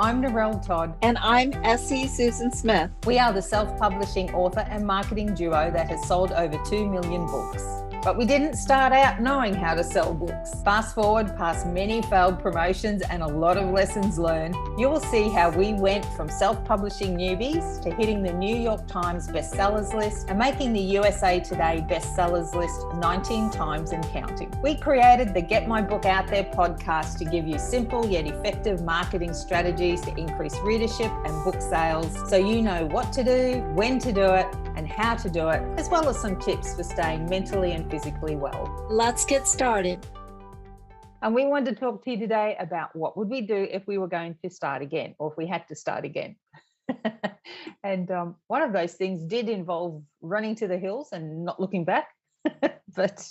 I'm Narelle Todd. And I'm Essie Susan Smith. We are the self-publishing author and marketing duo that has sold over 2 million books. But we didn't start out knowing how to sell books. Fast forward past many failed promotions and a lot of lessons learned, you will see how we went from self-publishing newbies to hitting the New York Times bestsellers list and making the USA Today bestsellers list 19 times and counting. We created the Get My Book Out There podcast to give you simple yet effective marketing strategies to increase readership and book sales, so you know what to do, when to do it, and how to do it, as well as some tips for staying mentally and physically well. Let's get started. And we wanted to talk to you today about what would we do if we were going to start again, or if we had to start again. And one of those things did involve running to the hills and not looking back, but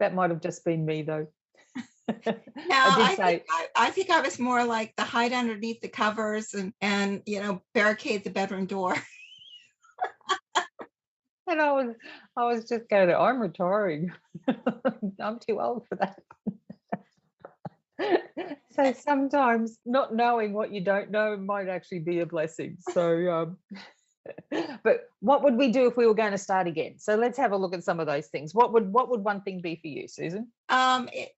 that might have just been me though. I think I was more like the hide underneath the covers and barricade the bedroom door. And I was just going, I'm retiring. I'm too old for that. So sometimes not knowing what you don't know might actually be a blessing. So, but what would we do if we were going to start again? So let's have a look at some of those things. What would one thing be for you, Susan?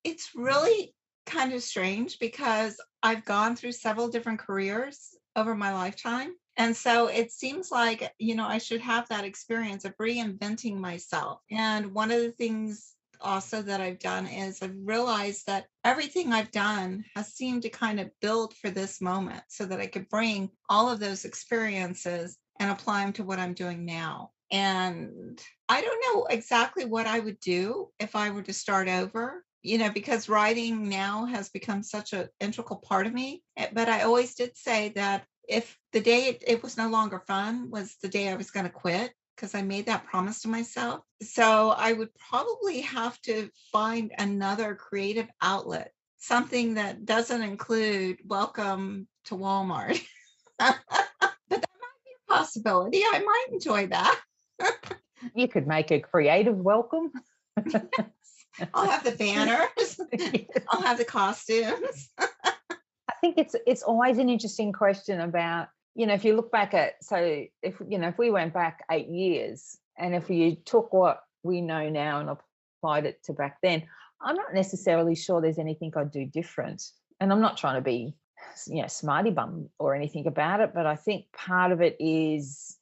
It's really kind of strange because I've gone through several different careers over my lifetime. And so it seems like, I should have that experience of reinventing myself. And one of the things also that I've done is I've realized that everything I've done has seemed to kind of build for this moment so that I could bring all of those experiences and apply them to what I'm doing now. And I don't know exactly what I would do if I were to start over, because writing now has become such an integral part of me. But I always did say that if the day it was no longer fun was the day I was going to quit, because I made that promise to myself. So I would probably have to find another creative outlet, something that doesn't include welcome to Walmart. But that might be a possibility. I might enjoy that. You could make a creative welcome. I'll have the banners. I'll have the costumes. I think it's always an interesting question about, if you look back at, so if we went back 8 years and if you took what we know now and applied it to back then, I'm not necessarily sure there's anything I'd do different. And I'm not trying to be, smarty bum or anything about it, but I think part of it is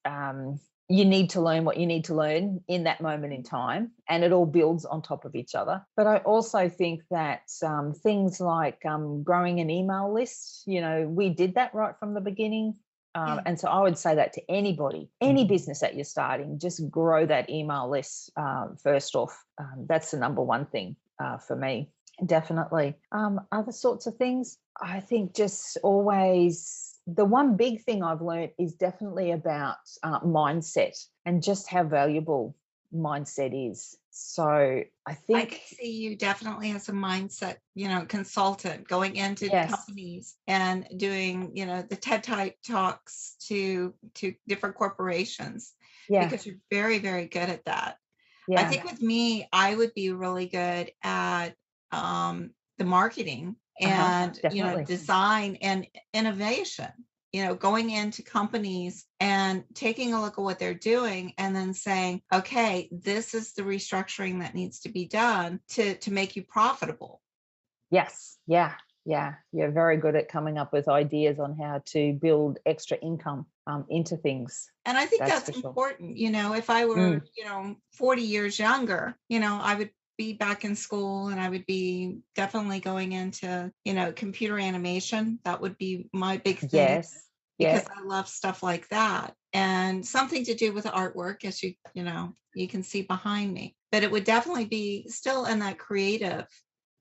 you need to learn what you need to learn in that moment in time, and it all builds on top of each other. But I also think that things like growing an email list, we did that right from the beginning. And so I would say that to anybody, any business that you're starting, just grow that email list first off. That's the number one thing for me, definitely. Other sorts of things, I think just always, the one big thing I've learned is definitely about mindset and just how valuable mindset is. So I think I can see you definitely as a mindset, consultant going into companies and doing, the TED type talks to different corporations, because you're very, very good at that. I think with me, I would be really good at the marketing and design and innovation, going into companies and taking a look at what they're doing and then saying, okay, this is the restructuring that needs to be done to make you profitable. Yes. Yeah. You're very good at coming up with ideas on how to build extra income into things. And I think that's important. If I were, 40 years younger, I would be back in school and I would be definitely going into, computer animation. That would be my big thing. Yes. Because I love stuff like that, and something to do with artwork, as you can see behind me. But it would definitely be still in that creative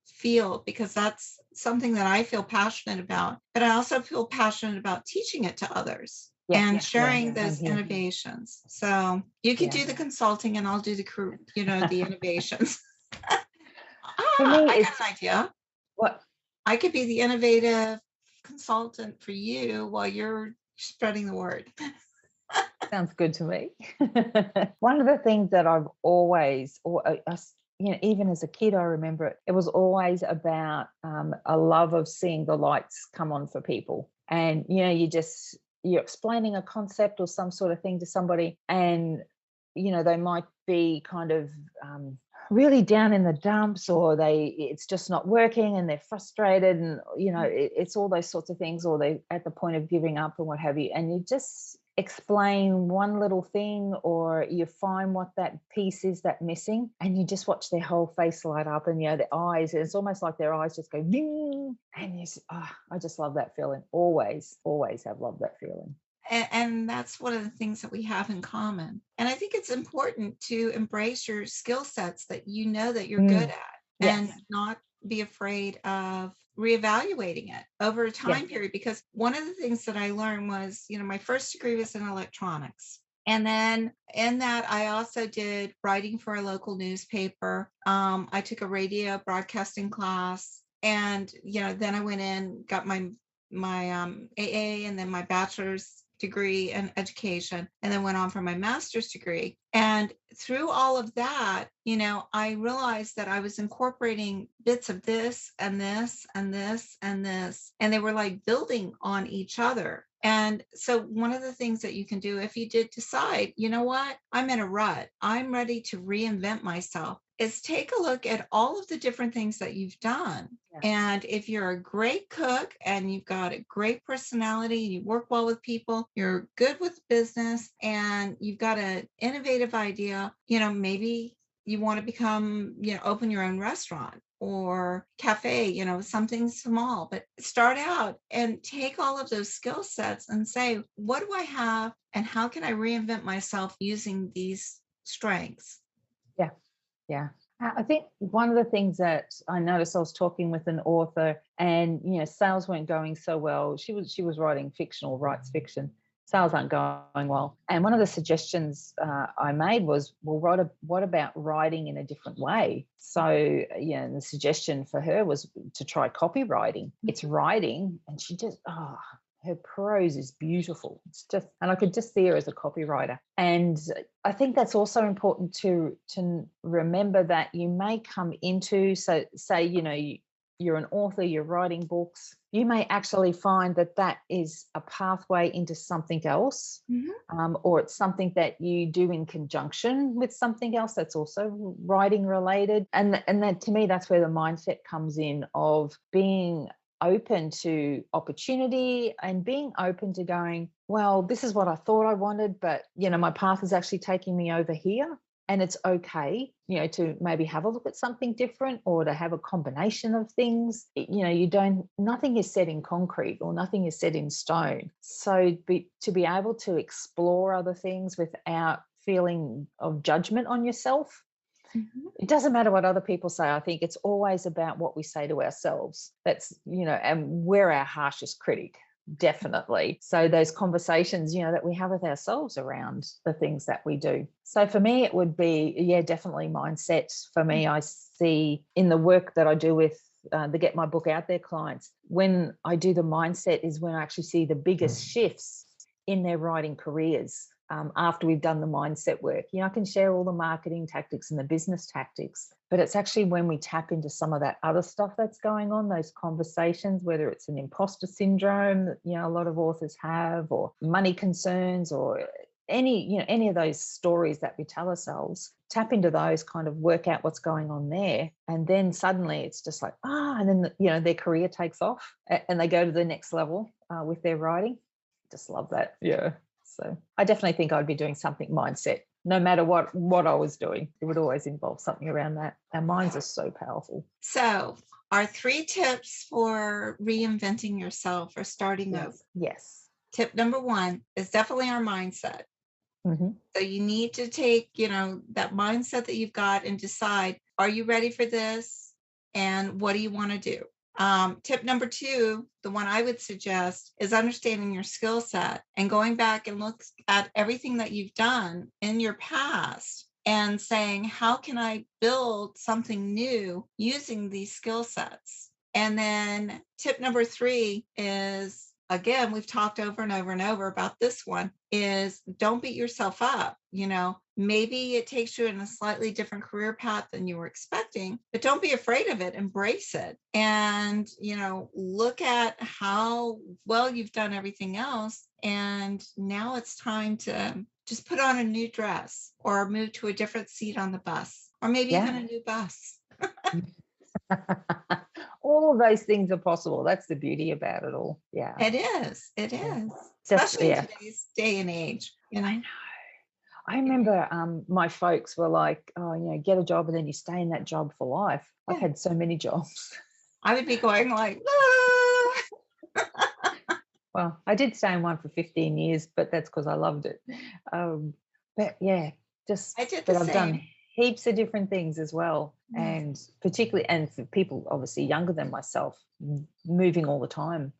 field, because that's something that I feel passionate about. But I also feel passionate about teaching it to others and sharing those innovations. So you could do the consulting, and I'll do the innovations. I got an idea. What? I could be the innovative consultant for you while you're spreading the word. Sounds good to me. One of the things that I've always, even as a kid, I remember it was always about a love of seeing the lights come on for people. and you're explaining a concept or some sort of thing to somebody, and they might be kind of really down in the dumps, or it's just not working and they're frustrated, and it's all those sorts of things, or they at the point of giving up and what have you, and you just explain one little thing, or you find what that piece is that missing, and you just watch their whole face light up, and their eyes, it's almost like their eyes just go ding, and I just love that feeling. Always have loved that feeling. And that's one of the things that we have in common. And I think it's important to embrace your skill sets that you know that you're good at, and Yes. not be afraid of reevaluating it over a time Yes. period. Because one of the things that I learned was, my first degree was in electronics. And then in that, I also did writing for a local newspaper. I took a radio broadcasting class, and then I went in, got my AA, and then my bachelor's degree in education, and then went on for my master's degree. And through all of that, I realized that I was incorporating bits of this and this and this and this, and they were like building on each other. And so one of the things that you can do, if you did decide, what, I'm in a rut, I'm ready to reinvent myself, is take a look at all of the different things that you've done. Yeah. And if you're a great cook and you've got a great personality, you work well with people, you're good with business, and you've got an innovative idea, maybe you want to become, open your own restaurant or cafe, something small, but start out and take all of those skill sets and say, what do I have and how can I reinvent myself using these strengths? Yeah. Yeah. I think one of the things that I noticed, I was talking with an author, and sales weren't going so well. She was writing fictional, writes fiction. Sales aren't going well, and one of the suggestions I made was, well, what about writing in a different way? So and the suggestion for her was to try copywriting. It's writing, and she just her prose is beautiful. It's just, and I could just see her as a copywriter. And I think that's also important to remember, that you may come into, so say, you're an author, you're writing books, you may actually find that is a pathway into something else, or it's something that you do in conjunction with something else that's also writing related. And that, to me, that's where the mindset comes in, of being open to opportunity and being open to going, well, this is what I thought I wanted, but my path is actually taking me over here, and it's okay, to maybe have a look at something different, or to have a combination of things. Nothing is set in concrete, or nothing is set in stone. So to be able to explore other things without feeling of judgment on yourself. It doesn't matter what other people say. I think it's always about what we say to ourselves. That's, and we're our harshest critic, definitely. So those conversations, that we have with ourselves around the things that we do. So for me, it would be, definitely mindset. For me, I see in the work that I do with the Get My Book Out There clients, when I do the mindset is when I actually see the biggest shifts in their writing careers. After we've done the mindset work, I can share all the marketing tactics and the business tactics, but it's actually when we tap into some of that other stuff that's going on, those conversations, whether it's an imposter syndrome that, a lot of authors have, or money concerns, or any of those stories that we tell ourselves, tap into those, kind of work out what's going on there. And then suddenly it's just like, and then, their career takes off and they go to the next level with their writing. Just love that. Yeah. So I definitely think I'd be doing something mindset, no matter what I was doing. It would always involve something around that. Our minds are so powerful. So our 3 tips for reinventing yourself or starting over. Yes. Tip number 1 is definitely our mindset. So you need to take, that mindset that you've got and decide, are you ready for this? And what do you want to do? Tip number 2, the one I would suggest, is understanding your skill set and going back and look at everything that you've done in your past and saying, how can I build something new using these skill sets? And then tip number 3 is, again, we've talked over and over and over about this one, is don't beat yourself up. maybe it takes you in a slightly different career path than you were expecting, but don't be afraid of it. Embrace it. And, look at how well you've done everything else. And now it's time to just put on a new dress or move to a different seat on the bus, or maybe even a new bus. All of those things are possible. That's the beauty about it all. Yeah. It is. It is. Yeah. Especially in today's day and age. I know. I remember my folks were like, oh, get a job and then you stay in that job for life. Yeah. I've had so many jobs. I would be going like, ah. Well, I did stay in one for 15 years, but that's because I loved it. But yeah, I've done heaps of different things as well. And particularly, and for people obviously younger than myself, moving all the time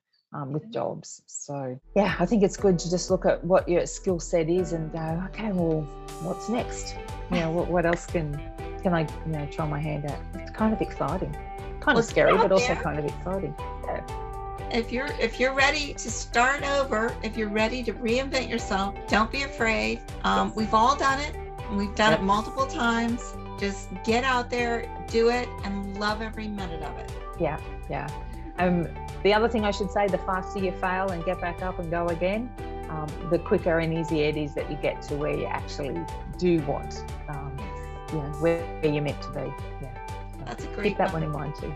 with jobs. So yeah, I think it's good to just look at what your skill set is and go, okay, well, what's next? What else can I try my hand at? It's kind of exciting, kind of scary, but also kind of exciting. Yeah. If you're ready to start over, if you're ready to reinvent yourself, don't be afraid. We've all done it, and we've done it multiple times. Just get out there, do it, and love every minute of it. Yeah. The other thing I should say, the faster you fail and get back up and go again, the quicker and easier it is that you get to where you actually do want, where you're meant to be. Yeah. That's a great Keep that one in mind too.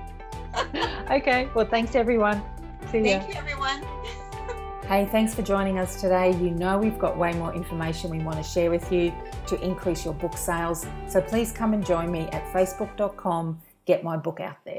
Okay. Well, thanks everyone. See ya. Thank you, everyone. Hey, thanks for joining us today. We've got way more information we want to share with you to increase your book sales. So please come and join me at facebook.com. Get my book out there.